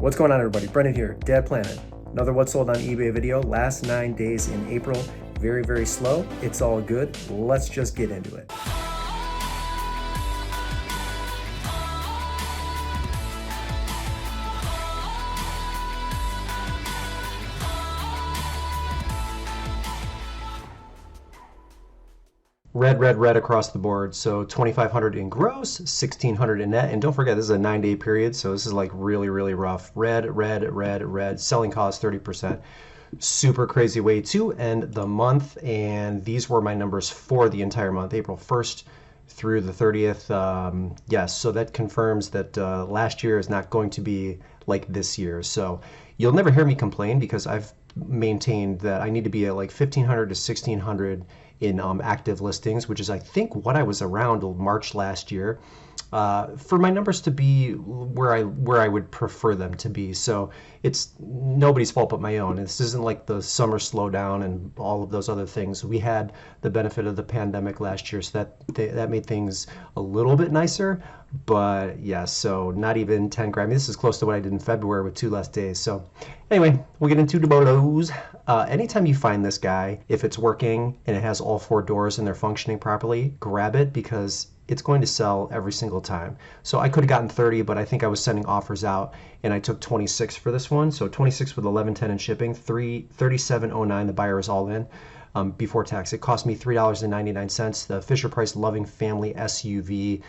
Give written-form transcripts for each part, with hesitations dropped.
What's going on, everybody? Brendan here, Dad Planet. Another What Sold on eBay video. Last 9 days in April. Very, very slow. It's all good. Let's just get into it. Red across the board. So 2,500 in gross, 1,600 in net. And don't forget, this is a 9-day period, so this is like really, really rough. Red. Selling cost 30%. Super crazy way to end the month. And these were my numbers for the entire month, April 1st through the 30th. Yes, so that confirms that last year is not going to be like this year. So you'll never hear me complain because I've maintained that I need to be at like 1,500 to 1,600 in active listings, which is I think what I was around March last year, for my numbers to be where I would prefer them to be. So it's nobody's fault but my own. This isn't like the summer slowdown and all of those other things. We had the benefit of the pandemic last year, so that made things a little bit nicer. But yeah, so not even 10 grand. I mean, this is close to what I did in February with 2 less days. So anyway, we'll get into the bolos. Anytime you find this guy, if it's working and it has all 4 doors and they're functioning properly, grab it because it's going to sell every single time. So I could have gotten 30, but I think I was sending offers out and I took 26 for this one. So 26 with 11.10 in shipping, 37.09. The buyer is all in. Before tax. It cost me $3.99. The Fisher Price Loving Family SUV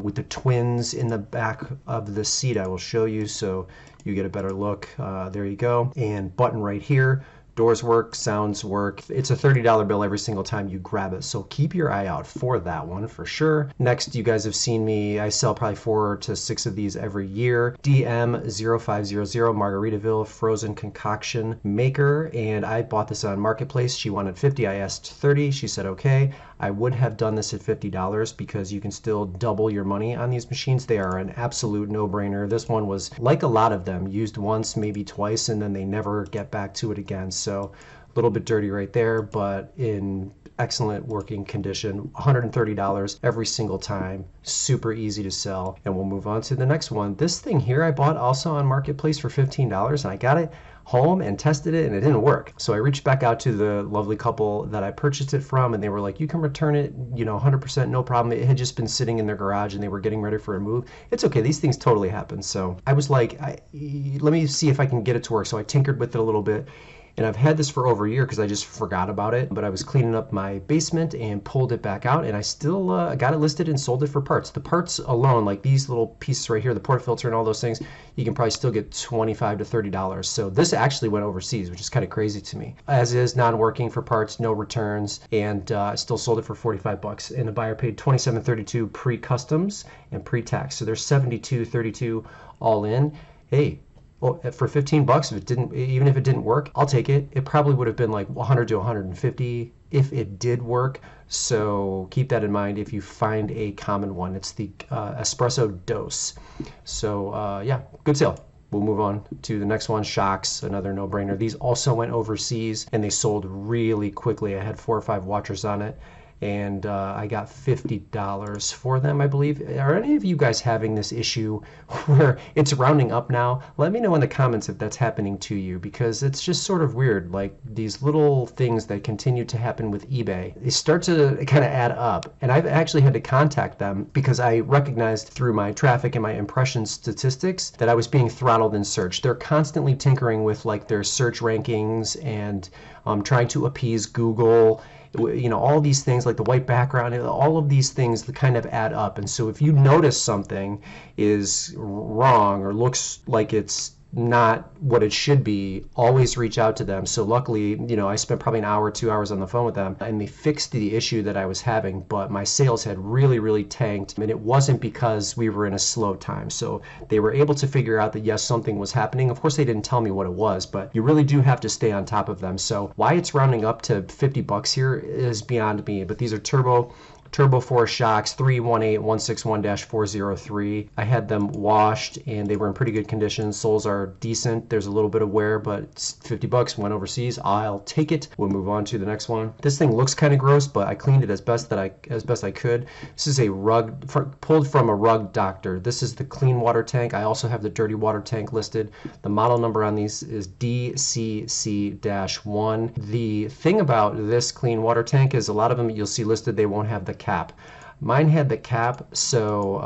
with the twins in the back of the seat. I will show you so you get a better look. There you go. And button right here. Doors work, sounds work. It's a $30 bill every single time you grab it. So keep your eye out for that one for sure. Next, you guys have seen me. I sell probably 4 to 6 of these every year. DM0500 Margaritaville Frozen Concoction Maker. And I bought this on Marketplace. She wanted 50. I asked 30. She said, okay. I would have done this at $50 because you can still double your money on these machines. They are an absolute no-brainer. This one was like a lot of them, used once, maybe twice, and then they never get back to it again. So a little bit dirty right there, but in excellent working condition. $130 every single time. Super easy to sell. And we'll move on to the next one. This thing here I bought also on Marketplace for $15, and I got it home and tested it and it didn't work. So I reached back out to the lovely couple that I purchased it from and they were like, you can return it, 100%, no problem. It had just been sitting in their garage and they were getting ready for a move. It's okay, these things totally happen. So I was like, let me see if I can get it to work. So I tinkered with it a little bit. And I've had this for over a year because I just forgot about it. But I was cleaning up my basement and pulled it back out. And I still got it listed and sold it for parts. The parts alone, like these little pieces right here, the portafilter and all those things, you can probably still get $25 to $30. So this actually went overseas, which is kind of crazy to me. As is, non-working for parts, no returns. And I still sold it for $45. And the buyer paid $27.32 pre-customs and pre-tax. So there's $72.32 all in. Hey. Well, for $15, even if it didn't work, I'll take it. It probably would have been like 100 to 150 if it did work. So keep that in mind if you find a common one. It's the espresso dose. So yeah, good sale. We'll move on to the next one, Shocks, another no-brainer. These also went overseas and they sold really quickly. I had 4 or 5 watchers on it. And I got $50 for them, I believe. Are any of you guys having this issue where it's rounding up now? Let me know in the comments if that's happening to you because it's just sort of weird. Like these little things that continue to happen with eBay, they start to kind of add up. And I've actually had to contact them because I recognized through my traffic and my impression statistics that I was being throttled in search. They're constantly tinkering with like their search rankings and trying to appease Google. All these things like the white background, all of these things that kind of add up. And so if you notice something is wrong or looks like it's not what it should be, always reach out to them. So luckily, I spent probably an hour, 2 hours on the phone with them and they fixed the issue that I was having, but my sales had really, really tanked. And it wasn't because we were in a slow time. So they were able to figure out that yes, something was happening. Of course, they didn't tell me what it was, but you really do have to stay on top of them. So why it's rounding up to $50 here is beyond me, but these are turbo Turbo Force shocks, 318161-403. I had them washed and they were in pretty good condition. Soles are decent. There's a little bit of wear, but it's 50 bucks. Went overseas. I'll take it. We'll move on to the next one. This thing looks kind of gross, but I cleaned it as best I could. This is a rug pulled from a rug doctor. This is the clean water tank. I also have the dirty water tank listed. The model number on these is DCC-1. The thing about this clean water tank is a lot of them you'll see listed, they won't have the cap. Mine had the cap, so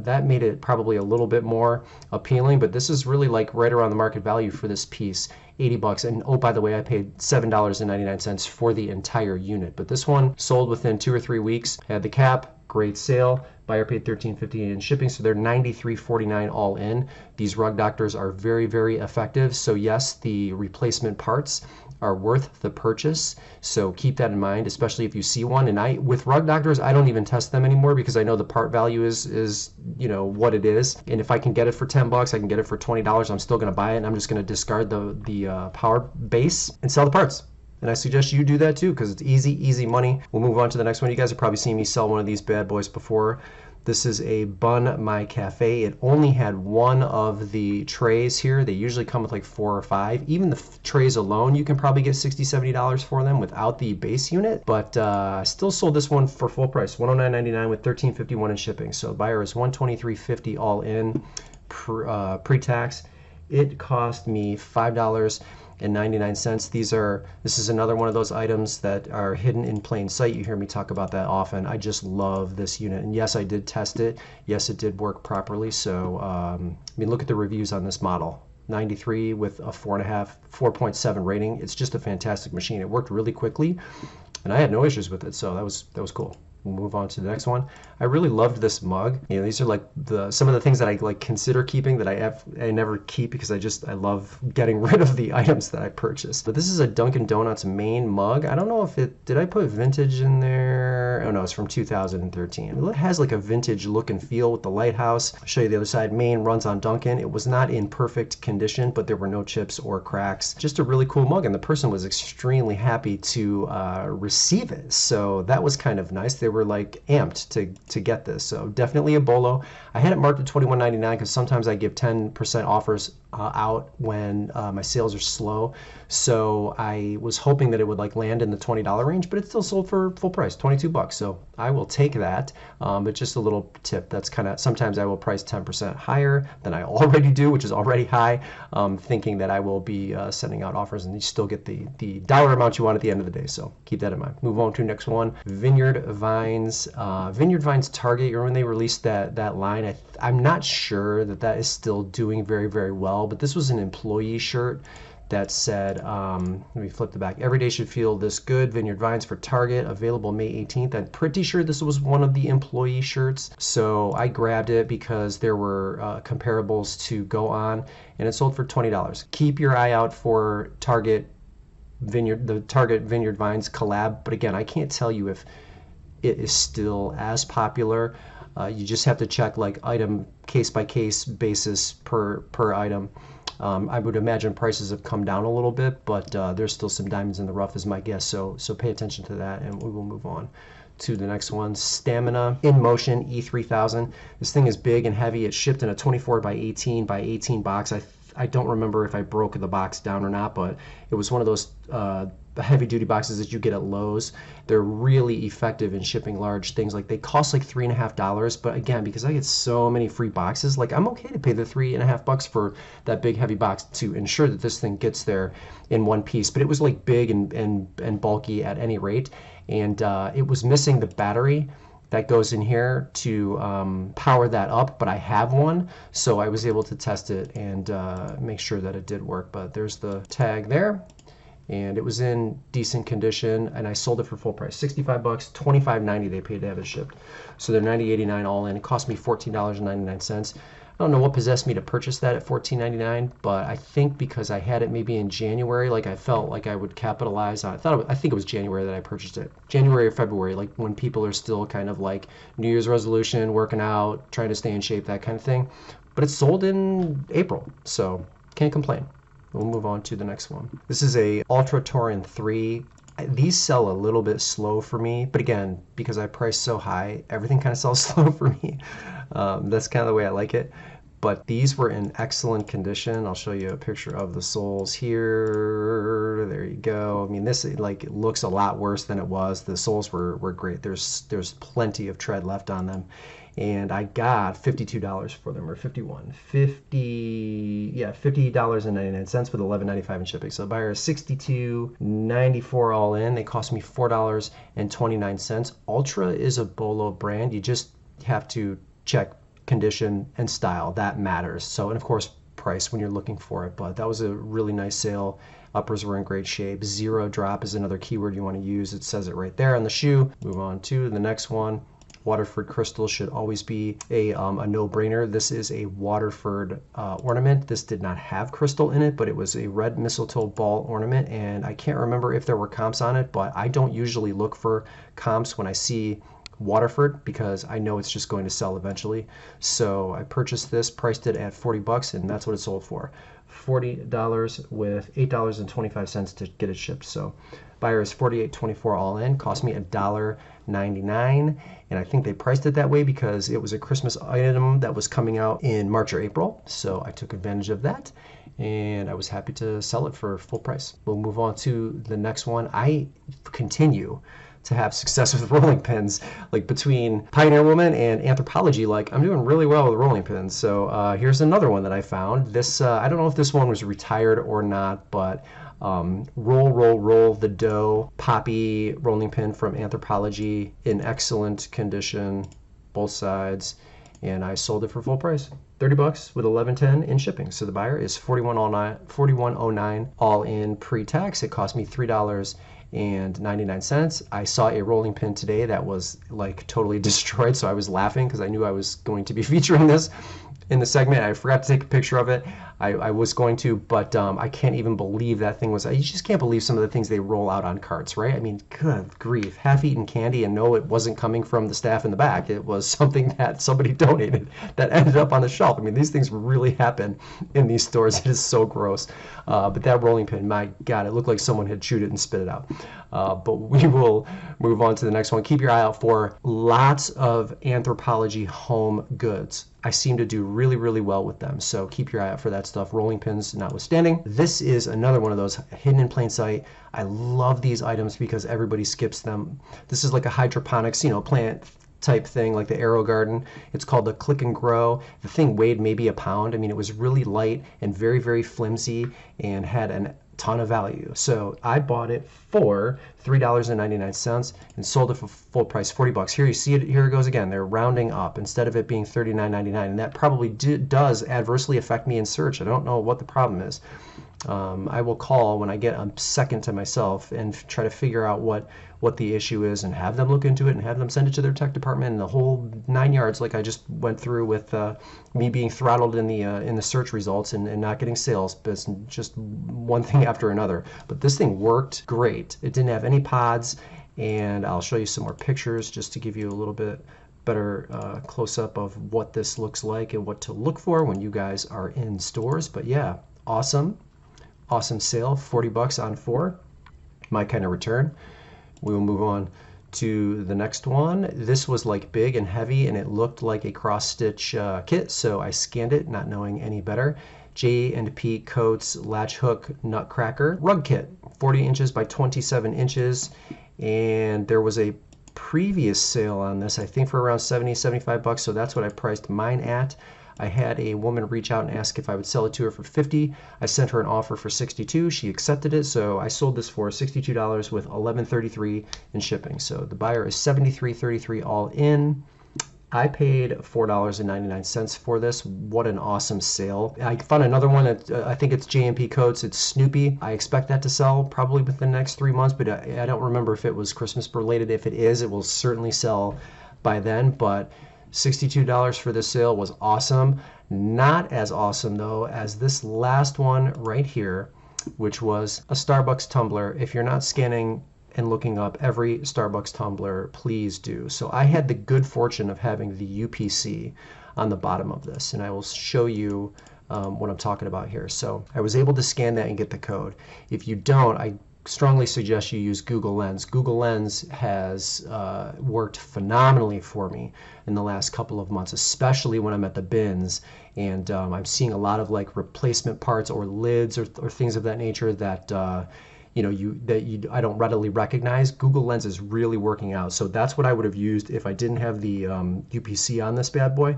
that made it probably a little bit more appealing, but this is really like right around the market value for this piece, 80 bucks. And oh, by the way, I paid $7.99 for the entire unit, but this one sold within 2 or 3 weeks, had the cap, great sale. Buyer paid $13.58 in shipping, so they're $93.49 all in. These rug doctors are very, very effective. So yes, the replacement parts are worth the purchase. So keep that in mind, especially if you see one. And with rug doctors, I don't even test them anymore because I know the part value is you know what it is. And if I can get it for 10 bucks, I can get it for $20. I'm still going to buy it, and I'm just going to discard the power base and sell the parts. And I suggest you do that too because it's easy money. We'll move on to the next one. You guys have probably seen me sell one of these bad boys before. This is a Bunmy Cafe. It only had one of the trays here. They usually come with like 4 or 5. Even the trays alone, you can probably get $60, $70 for them without the base unit. But I still sold this one for full price, $109.99 with $13.51 in shipping. So buyer is $123.50 all in pre-tax. It cost me $5.99. This is another one of those items that are hidden in plain sight. You hear me talk about that often. I just love this unit, and yes, I did test it. Yes, it did work properly. So I mean, look at the reviews on this model. 93 with a 4.7 rating. It's just a fantastic machine. It worked really quickly, and I had no issues with it. So that was cool. We'll move on to the next one. I really loved this mug. You know, these are like some of the things that I like consider keeping that I never keep because I love getting rid of the items that I purchased. But this is a Dunkin Donuts main mug. I don't know if did I put vintage in there? Oh no, it's from 2013. It has like a vintage look and feel with the lighthouse. I'll show you the other side. Main runs on Dunkin. It was not in perfect condition, but there were no chips or cracks. Just a really cool mug, and the person was extremely happy to receive it. So that was kind of nice. They were like amped to get this. So definitely a bolo. I had it marked at $21.99 because sometimes I give 10% offers out when my sales are slow. So I was hoping that it would like land in the $20 range, but it still sold for full price, 22 bucks. So I will take that. But just a little tip, that's kind of, sometimes I will price 10% higher than I already do, which is already high, thinking that I will be sending out offers and you still get the dollar amount you want at the end of the day. So keep that in mind. Move on to the next one. Vineyard Vines. Vineyard Vines Target, remember when they released that line? I'm not sure that is still doing very, very well, but this was an employee shirt that said, let me flip the back. Every day should feel this good. Vineyard Vines for Target, available May 18th. I'm pretty sure this was one of the employee shirts. So I grabbed it because there were comparables to go on, and it sold for $20. Keep your eye out for the Target Vineyard Vines collab. But again, I can't tell you if it is still as popular. You just have to check like item case by case basis per item. I would imagine prices have come down a little bit, but there's still some diamonds in the rough is my guess. So pay attention to that, and we will move on to the next one. Stamina In Motion E3000. This thing is big and heavy. It's shipped in a 24 by 18 by 18 box. I don't remember if I broke the box down or not, but it was one of those heavy duty boxes that you get at Lowe's. They're really effective in shipping large things. Like they cost like $3.50, but again, because I get so many free boxes, like I'm okay to pay the $3.50 for that big heavy box to ensure that this thing gets there in one piece. But it was like big and bulky at any rate, and it was missing the battery that goes in here to power that up, but I have one, so I was able to test it and make sure that it did work. But there's the tag there, and it was in decent condition, and I sold it for full price, 65 bucks, $25.90 they paid to have it shipped. So they're $90.89 all in. It cost me $14.99. I don't know what possessed me to purchase that at $14.99, but I think because I had it maybe in January, like I felt like I would capitalize on it. I think it was January that I purchased it. January or February, like when people are still kind of like New Year's resolution, working out, trying to stay in shape, that kind of thing. But it's sold in April, so can't complain. We'll move on to the next one. This is a Ultra Tauren 3 These sell a little bit slow for me, but again, because I price so high, everything kind of sells slow for me. That's kind of the way I like it. But these were in excellent condition. I'll show you a picture of the soles here. There you go. I mean, this like looks a lot worse than it was. The soles were great. There's plenty of tread left on them. And I got $52 for them, or 51, 50, yeah, $50.99 with $11.95 in shipping. So the buyer is $62.94 all in. They cost me $4.29. Ultra is a bolo brand. You just have to check condition and style. That matters. So, and of course, price when you're looking for it. But that was a really nice sale. Uppers were in great shape. Zero drop is another keyword you want to use. It says it right there on the shoe. Move on to the next one. Waterford crystal should always be a no-brainer. This is a Waterford ornament. This did not have crystal in it, but it was a red mistletoe ball ornament, and I can't remember if there were comps on it, but I don't usually look for comps when I see Waterford because I know it's just going to sell eventually. So I purchased this, priced it at $40, and that's what it sold for. $40 with $8.25 to get it shipped. So buyer is $48.24 all in, cost me $1.99, and I think they priced it that way because it was a Christmas item that was coming out in March or April, so I took advantage of that, and I was happy to sell it for full price. We'll move on to the next one. I continue to have success with rolling pins, like between Pioneer Woman and Anthropologie, like I'm doing really well with rolling pins. So here's another one that I found. This, I don't know if this one was retired or not, but Roll the Dough Poppy rolling pin from Anthropologie in excellent condition, both sides, and I sold it for full price. $30 with $11.10 in shipping. So the buyer is $41.09 all in pre-tax. It cost me $3.99. I saw a rolling pin today that was like totally destroyed, so I was laughing because I knew I was going to be featuring this in the segment. I forgot to take a picture of it. I was going to, but I can't even believe that thing was, you just can't believe some of the things they roll out on carts, right? I mean, good grief, half-eaten candy, and no, it wasn't coming from the staff in the back. It was something that somebody donated that ended up on the shelf. I mean, these things really happen in these stores. It is so gross. But that rolling pin, my God, it looked like someone had chewed it and spit it out. But we will move on to the next one. Keep your eye out for lots of Anthropologie home goods. I seem to do really, really well with them. So keep your eye out for that stuff. Rolling pins notwithstanding. This is another one of those hidden in plain sight. I love these items because everybody skips them. This is like a hydroponics, plant type thing, like the Aero Garden. It's called the Click and Grow. The thing weighed maybe a pound. I mean, it was really light and very, very flimsy and had a ton of value. So I bought it for $3.99 and sold it for full price, $40. Here you see it, here it goes again. They're rounding up instead of it being $39.99, and that probably does adversely affect me in search. I don't know what the problem is. I will call when I get a second to myself and try to figure out what the issue is and have them look into it and have them send it to their tech department and the whole 9 yards, like I just went through with me being throttled in the search results and not getting sales, but it's just one thing after another. But this thing worked great. It didn't have any pods, and I'll show you some more pictures just to give you a little bit better close-up of what this looks like and what to look for when you guys are in stores. But yeah, awesome sale, $40 on 4, my kind of return. We will move on to the next one. This was like big and heavy, and it looked like a cross-stitch kit, so I scanned it, not knowing any better. J&P Coats Latch Hook Nutcracker Rug Kit, 40 inches by 27 inches, and there was a previous sale on this, I think for around $75, so that's what I priced mine at. I had a woman reach out and ask if I would sell it to her for $50. I sent her an offer for $62. She accepted it, so I sold this for $62 with $11.33 in shipping. So the buyer is $73.33 all in. I paid $4.99 for this. What an awesome sale. I found another one that I think it's J&P Coats. It's Snoopy. I expect that to sell probably within the next 3 months, but I don't remember if it was Christmas related. If it is, it will certainly sell by then, but $62 for this sale was awesome. Not as awesome though as this last one right here, which was a Starbucks tumbler. If you're not scanning and looking up every Starbucks tumbler, please do. So I had the good fortune of having the UPC on the bottom of this, and I will show you what I'm talking about here. So I was able to scan that and get the code. If you don't, I strongly suggest you use Google Lens. Google Lens has worked phenomenally for me in the last couple of months, especially when I'm at the bins and I'm seeing a lot of like replacement parts or lids or things of that nature that I don't readily recognize. Google Lens is really working out. So that's what I would have used if I didn't have the UPC on this bad boy.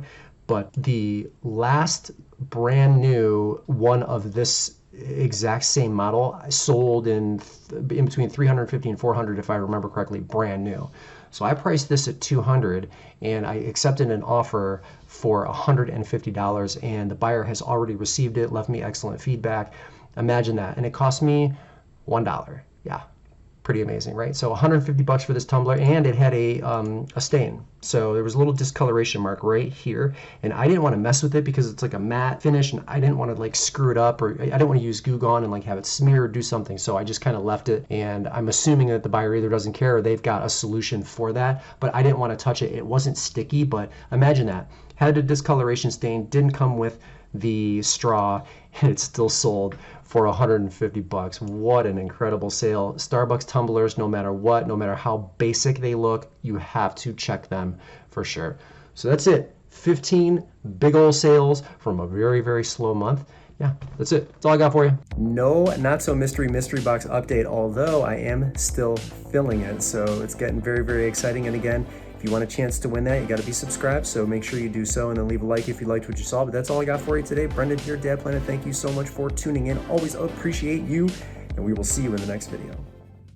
But the last brand new one of this exact same model sold in between 350 and 400 if I remember correctly, brand new. So I priced this at 200 and I accepted an offer for $150 and the buyer has already received it, left me excellent feedback. Imagine that. And it cost me $1. Yeah, pretty amazing, right? So 150 bucks for this tumbler, and it had a stain. So there was a little discoloration mark right here, and I didn't want to mess with it because it's like a matte finish, and I didn't want to like screw it up, or I didn't want to use Goo Gone and like have it smear or do something. So I just kind of left it, and I'm assuming that the buyer either doesn't care or they've got a solution for that. But I didn't want to touch it. It wasn't sticky, but imagine that. Had a discoloration stain, didn't come with the straw, and it's still sold for 150 bucks. What an incredible sale. Starbucks tumblers, no matter what, no matter how basic they look, you have to check them for sure. So that's it. 15 big old sales from a very, very slow month. Yeah, that's it. That's all I got for you. No, not so mystery box update, although I am still filling it. So it's getting very, very exciting. And again, if you want a chance to win that, you got to be subscribed. So make sure you do so and then leave a like if you liked what you saw. But that's all I got for you today. Brendan here, Dad Planet. Thank you so much for tuning in. Always appreciate you. And we will see you in the next video.